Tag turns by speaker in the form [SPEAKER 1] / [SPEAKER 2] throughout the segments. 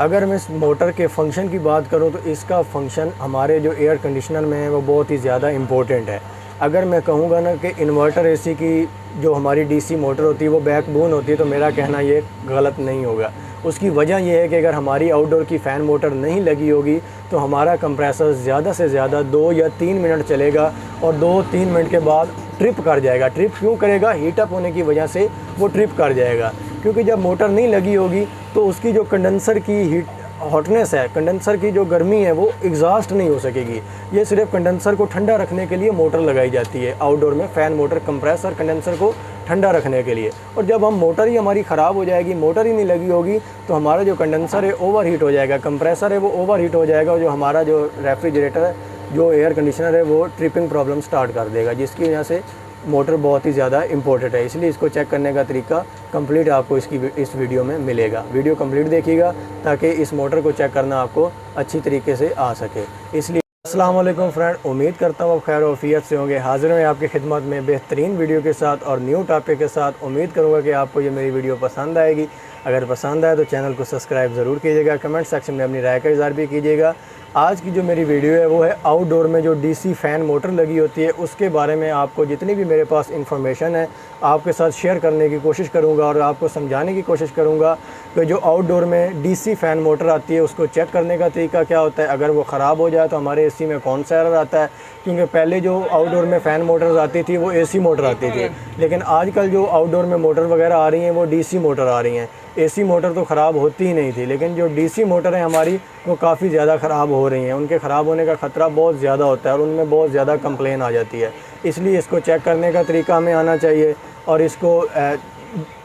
[SPEAKER 1] अगर मैं इस मोटर के फंक्शन की बात करूं तो इसका फंक्शन हमारे जो एयर कंडीशनर में है वो बहुत ही ज़्यादा इम्पोर्टेंट है। अगर मैं कहूँगा ना कि इन्वर्टर एसी की जो हमारी डीसी मोटर होती है वो बैकबोन होती है, तो मेरा कहना ये गलत नहीं होगा। उसकी वजह यह है कि अगर हमारी आउटडोर की फ़ैन मोटर नहीं लगी होगी तो हमारा कंप्रेसर ज़्यादा से ज़्यादा 2 या 3 मिनट चलेगा और 2-3 मिनट के बाद ट्रिप कर जाएगा। ट्रिप क्यों करेगा? हीटअप होने की वजह से वो ट्रिप कर जाएगा, क्योंकि जब मोटर नहीं लगी होगी तो उसकी जो कंडेंसर की हॉटनेस है, कंडेंसर की जो गर्मी है वो एग्जॉस्ट नहीं हो सकेगी। ये सिर्फ कंडेंसर को ठंडा रखने के लिए मोटर लगाई जाती है आउटडोर में, फ़ैन मोटर, कंप्रेसर कंडेंसर को ठंडा रखने के लिए। और जब हम मोटर ही हमारी ख़राब हो जाएगी, मोटर ही नहीं लगी होगी, तो हमारा जो कंडेंसर है ओवर हीट हो जाएगा, कंप्रेसर है वो ओवर हीट हो जाएगा और जो हमारा जो रेफ्रिजरेटर है, जो एयर कंडीशनर है, वो ट्रिपिंग प्रॉब्लम स्टार्ट कर देगा, जिसकी वजह से मोटर बहुत ही ज़्यादा इंपॉर्टेंट है। इसलिए इसको चेक करने का तरीका कंप्लीट आपको इस वीडियो में मिलेगा। वीडियो कंप्लीट देखिएगा ताकि इस मोटर को चेक करना आपको अच्छी तरीके से आ सके। इसलिए अस्सलाम वालेकुम फ्रेंड, उम्मीद करता हूँ आप खैर वफ़ियत से होंगे। हाज़िर हैं आपकी खिदमत में बेहतरीन वीडियो के साथ और न्यू टॉपिक के साथ। उम्मीद करूँगा कि आपको ये मेरी वीडियो पसंद आएगी। अगर पसंद आए तो चैनल को सब्सक्राइब ज़रूर कीजिएगा, कमेंट सेक्शन में अपनी राय का इज़हार भी कीजिएगा। आज की जो मेरी वीडियो है वो है आउटडोर में जो डीसी फ़ैन मोटर लगी होती है उसके बारे में आपको जितनी भी मेरे पास इंफॉर्मेशन है आपके साथ शेयर करने की कोशिश करूंगा और आपको समझाने की कोशिश करूंगा कि जो आउटडोर में डीसी फ़ैन मोटर आती है उसको चेक करने का तरीका क्या होता है। अगर वो ख़राब हो जाए तो हमारे एसी में कौन सा एरर आता है, क्योंकि पहले जो आउटडोर में फ़ैन मोटर्स आती थी वो एसी मोटर आती थी, लेकिन आजकल जो आउटडोर में मोटर वगैरह आ रही हैं वो डीसी मोटर आ रही हैं। एसी मोटर तो ख़राब होती ही नहीं थी, लेकिन जो डीसी मोटर है हमारी वो काफ़ी ज़्यादा ख़राब हो रही हैं। उनके ख़राब होने का ख़तरा बहुत ज़्यादा होता है और उनमें बहुत ज़्यादा कंप्लेन आ जाती है। इसलिए इसको चेक करने का तरीका हमें आना चाहिए और इसको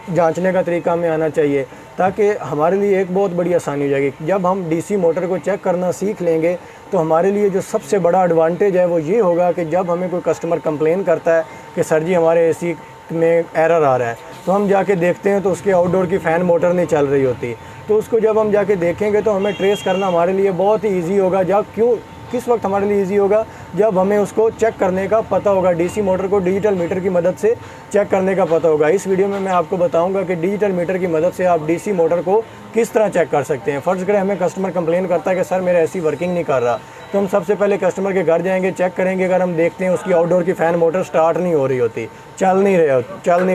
[SPEAKER 1] जांचने का तरीका हमें आना चाहिए, ताकि हमारे लिए एक बहुत बड़ी आसानी हो जाएगी। जब हम डीसी मोटर को चेक करना सीख लेंगे तो हमारे लिए जो सबसे बड़ा एडवांटेज है वो ये होगा कि जब हमें कोई कस्टमर कंप्लेन करता है कि सर जी हमारे एसी में एरर आ रहा है, तो हम जाके देखते हैं तो उसके आउटडोर की फ़ैन मोटर नहीं चल रही होती। तो उसको जब हम जाके देखेंगे तो हमें ट्रेस करना हमारे लिए बहुत ही ईजी होगा। जब किस वक्त हमारे लिए ईजी होगा? जब हमें उसको चेक करने का पता होगा। डीसी मोटर को डिजिटल मीटर की मदद से चेक करने का पता होगा। इस वीडियो में मैं आपको बताऊंगा कि डिजिटल मीटर की मदद से आप डीसी मोटर को किस तरह चेक कर सकते हैं। फ़र्ज़ करें हमें कस्टमर कंप्लेन करता है कि सर मेरा एसी वर्किंग नहीं कर रहा, तो हम सबसे पहले कस्टमर के घर जाएंगे, चेक करेंगे। अगर हम देखते हैं उसकी आउटडोर की फ़ैन मोटर स्टार्ट नहीं हो रही होती, चल नहीं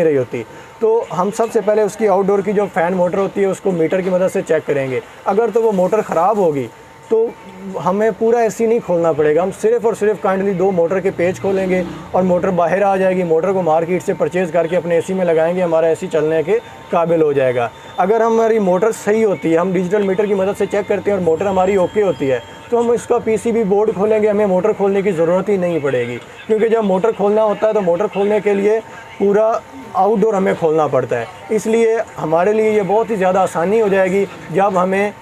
[SPEAKER 1] रही होती, तो हम सबसे पहले उसकी आउटडोर की जो फ़ैन मोटर होती है उसको मीटर की मदद से चेक करेंगे। अगर तो वो मोटर ख़राब होगी तो हमें पूरा एसी नहीं खोलना पड़ेगा, हम सिर्फ़ और सिर्फ काइंडली 2 मोटर के पेज खोलेंगे और मोटर बाहर आ जाएगी। मोटर को मार्केट से परचेज़ करके अपने एसी में लगाएंगे, हमारा एसी चलने के काबिल हो जाएगा। अगर हमारी मोटर सही होती है, हम डिजिटल मीटर की मदद से चेक करते हैं और मोटर हमारी ओके होती है, तो हम इसका पीसीबी बोर्ड खोलेंगे, हमें मोटर खोलने की ज़रूरत ही नहीं पड़ेगी। क्योंकि जब मोटर खोलना होता है तो मोटर खोलने के लिए पूरा आउटडोर हमें खोलना पड़ता है। इसलिए हमारे लिए ये बहुत ही ज़्यादा आसानी हो जाएगी जब हमें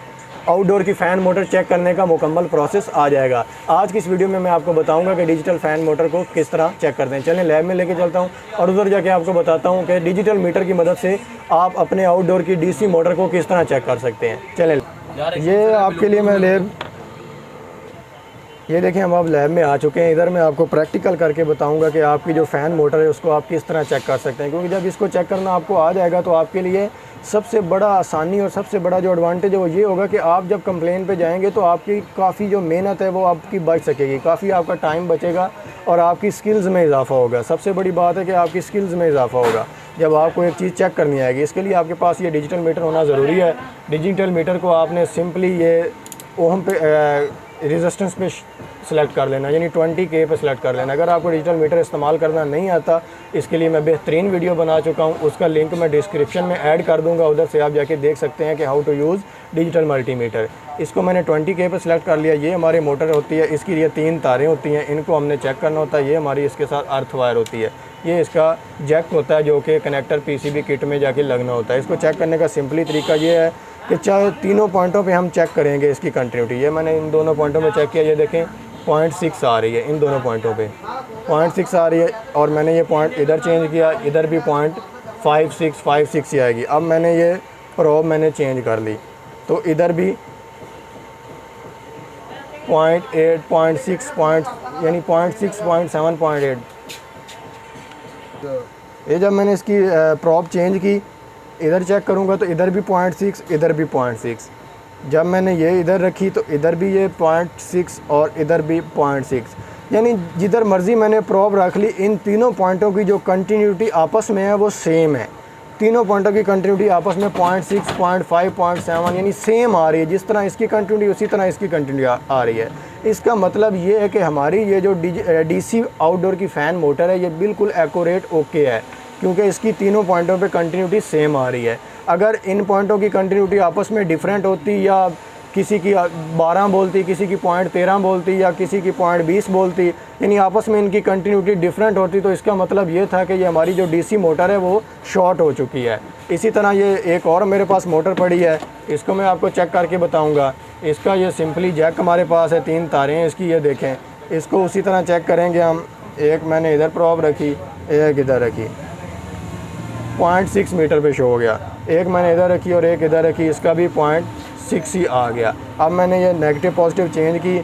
[SPEAKER 1] आउटडोर की फ़ैन मोटर चेक करने का मुकम्मल प्रोसेस आ जाएगा। आज की इस वीडियो में मैं आपको बताऊंगा कि डिजिटल फ़ैन मोटर को किस तरह चेक करते हैं। चलें लैब में लेके चलता हूं और उधर जाके आपको बताता हूं कि डिजिटल मीटर की मदद से आप अपने आउटडोर की डीसी मोटर को किस तरह चेक कर सकते हैं। चलें, ये आपके लिए मैं लैब, ये देखें हम अब लैब में आ चुके हैं। इधर मैं आपको प्रैक्टिकल करके बताऊंगा कि आपकी जो फ़ैन मोटर है उसको आप किस तरह चेक कर सकते हैं। क्योंकि जब इसको चेक करना आपको आ जाएगा तो आपके लिए सबसे बड़ा आसानी और सबसे बड़ा जो एडवांटेज है वो ये होगा कि आप जब कंप्लेन पे जाएंगे तो आपकी काफ़ी जो मेहनत है वो आपकी बच सकेगी, काफ़ी आपका टाइम बचेगा और आपकी स्किल्स में इजाफा होगा। सबसे बड़ी बात है कि आपकी स्किल्स में इजाफा होगा जब आपको एक चीज़ चेक करनी आएगी। इसके लिए आपके पास ये डिजिटल मीटर होना ज़रूरी है। डिजिटल मीटर को आपने सिंपली ये ओहम पे रेजिस्टेंस पे सिलेक्ट कर लेना, यानी 20K पे सिलेक्ट कर लेना। अगर आपको डिजिटल मीटर इस्तेमाल करना नहीं आता, इसके लिए मैं बेहतरीन वीडियो बना चुका हूँ, उसका लिंक मैं डिस्क्रिप्शन में ऐड कर दूँगा, उधर से आप जाके देख सकते हैं कि how to use digital multimeter. इसको मैंने 20K पे सिलेक्ट कर लिया। ये हमारी मोटर होती है, इसकी ये 3 तारें होती हैं, इनको हमने चेक करना होता है। ये हमारी इसके साथ अर्थ वायर होती है, ये इसका जैक होता है जो कि कनेक्टर पीसीबी किट में जाके लगना होता है। इसको चेक करने का सिंपली तरीका ये है कि चाहे तीनों पॉइंटों पे हम चेक करेंगे इसकी कंटिन्यूटी। ये मैंने इन दोनों पॉइंटों में चेक किया, ये देखें 0.6 आ रही है, इन दोनों पॉइंटों पे 0.6 आ रही है। और मैंने ये पॉइंट इधर चेंज किया, इधर भी 0.56 ही आएगी। अब मैंने ये प्रोब मैंने चेंज कर ली तो इधर भी 0.8, 0.6 यानी 0.6, 0.7, 0.8। ये जब मैंने इसकी प्रॉब चेंज की, इधर चेक करूँगा तो इधर भी 0.6, इधर भी 0.6। जब मैंने ये इधर रखी तो इधर भी ये 0.6 और इधर भी 0.6, यानी जिधर मर्ज़ी मैंने प्रॉब रख ली, इन तीनों पॉइंटों की जो कंटिन्यूटी आपस में है वो सेम है। तीनों पॉइंटों की कंटिन्यूटी आपस में 0.6, 0.5, 0.7 यानी सेम आ रही है। जिस तरह इसकी कंटिन्यूटी उसी तरह इसकी कंटिन्यूटी आ रही है। इसका मतलब ये है कि हमारी ये जो डीसी आउटडोर की फ़ैन मोटर है ये बिल्कुल एक्यूरेट ओके है, क्योंकि इसकी तीनों पॉइंटों पे कंटिन्यूटी सेम आ रही है। अगर इन पॉइंटों की कंटिन्यूटी आपस में डिफरेंट होती, या किसी की 12 बोलती, किसी की 0.13 बोलती, या किसी की 0.20 बोलती, यानी आपस में इनकी कंटिन्यूटी डिफरेंट होती, तो इसका मतलब ये था कि ये हमारी जो डीसी मोटर है वो शॉर्ट हो चुकी है। इसी तरह ये एक और मेरे पास मोटर पड़ी है, इसको मैं आपको चेक करके बताऊंगा। इसका ये सिंपली जैक हमारे पास है, 3 तारें हैं इसकी, ये देखें। इसको उसी तरह चेक करेंगे हम। एक मैंने इधर प्रॉब रखी, एक इधर रखी, 0.6 मीटर पे शो हो गया। एक मैंने इधर रखी और एक इधर रखी, इसका भी 0.6 ही आ गया। अब मैंने ये नेगेटिव पॉजिटिव चेंज की,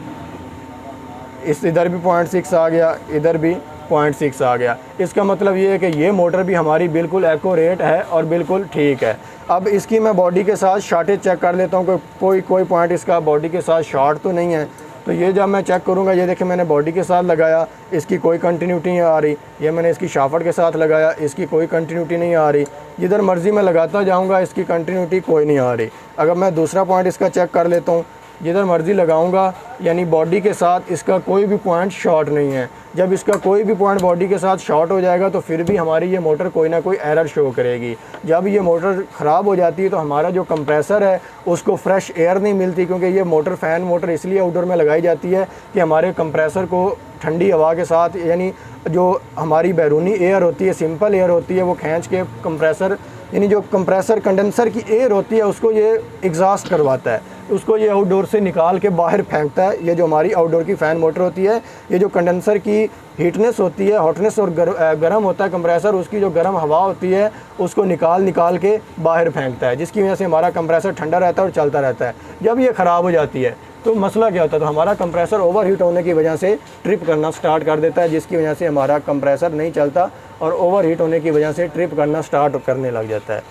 [SPEAKER 1] इस इधर भी 0.6 आ गया, इधर भी 0.6 आ गया। इसका मतलब ये है कि ये मोटर भी हमारी बिल्कुल एक्यूरेट है और बिल्कुल ठीक है। अब इसकी मैं बॉडी के साथ शॉर्टेज चेक कर लेता हूँ कि कोई पॉइंट इसका बॉडी के साथ शॉर्ट तो नहीं है। तो ये जब मैं चेक करूँगा, ये देखिए मैंने बॉडी के साथ लगाया, इसकी कोई कंटिन्यूटी नहीं आ रही। ये मैंने इसकी शाफ्ट के साथ लगाया, इसकी कोई कंटिन्यूटी नहीं आ रही। जिधर मर्ज़ी मैं लगाता जाऊँगा इसकी कंटिन्यूटी कोई नहीं आ रही। अगर मैं दूसरा पॉइंट इसका चेक कर लेता हूँ, जिधर मर्ज़ी लगाऊंगा, यानी बॉडी के साथ इसका कोई भी पॉइंट शॉर्ट नहीं है। जब इसका कोई भी पॉइंट बॉडी के साथ शॉर्ट हो जाएगा तो फिर भी हमारी ये मोटर कोई ना कोई एरर शो करेगी। जब ये मोटर ख़राब हो जाती है तो हमारा जो कंप्रेसर है उसको फ्रेश एयर नहीं मिलती, क्योंकि ये मोटर फ़ैन मोटर इसलिए आउटडोर में लगाई जाती है कि हमारे कंप्रेसर को ठंडी हवा के साथ, यानी जो हमारी बैरूनी एयर होती है, सिंपल एयर होती है, वो खींच के कंप्रेसर, यानी जो कंप्रेसर कंडेंसर की एयर होती है उसको ये एग्जॉस्ट करवाता है, उसको ये आउटडोर से निकाल के बाहर फेंकता है। ये जो हमारी आउटडोर की फ़ैन मोटर होती है, ये जो कंडेंसर की हीटनेस होती है, हॉटनेस और गर्म होता है कंप्रेसर, उसकी जो गर्म हवा होती है उसको निकाल के बाहर फेंकता है, जिसकी वजह से हमारा कंप्रेसर ठंडा रहता है और चलता रहता है। जब ये ख़राब हो जाती है तो मसला क्या होता है, तो हमारा कंप्रेसर ओवर हीट होने की वजह से ट्रिप करना स्टार्ट कर देता है, जिसकी वजह से हमारा कंप्रेसर नहीं चलता और ओवर हीट होने की वजह से ट्रिप करना स्टार्ट करने लग जाता है।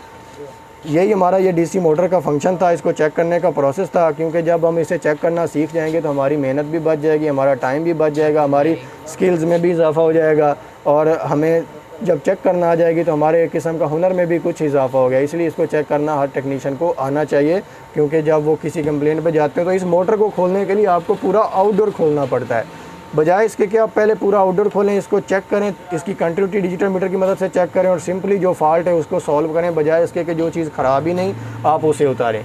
[SPEAKER 1] यही हमारा ये डीसी मोटर का फंक्शन था, इसको चेक करने का प्रोसेस था, क्योंकि जब हम इसे चेक करना सीख जाएंगे तो हमारी मेहनत भी बच जाएगी, हमारा टाइम भी बच जाएगा, हमारी स्किल्स में भी इजाफा हो जाएगा, और हमें जब चेक करना आ जाएगी तो हमारे एक किस्म का हुनर में भी कुछ इजाफा हो गया। इसलिए इसको चेक करना हर टेक्नीशियन को आना चाहिए, क्योंकि जब वो किसी कंप्लेंट पे जाते हैं तो इस मोटर को खोलने के लिए आपको पूरा आउटडोर खोलना पड़ता है, बजाय इसके कि आप पहले पूरा आउटडोर खोलें, इसको चेक करें, इसकी कंटिन्यूटी डिजिटल मीटर की मदद से चेक करें और सिंपली जो फॉल्ट है उसको सॉल्व करें, बजाय इसके कि जो चीज़ ख़राब ही नहीं आप उसे उतारें।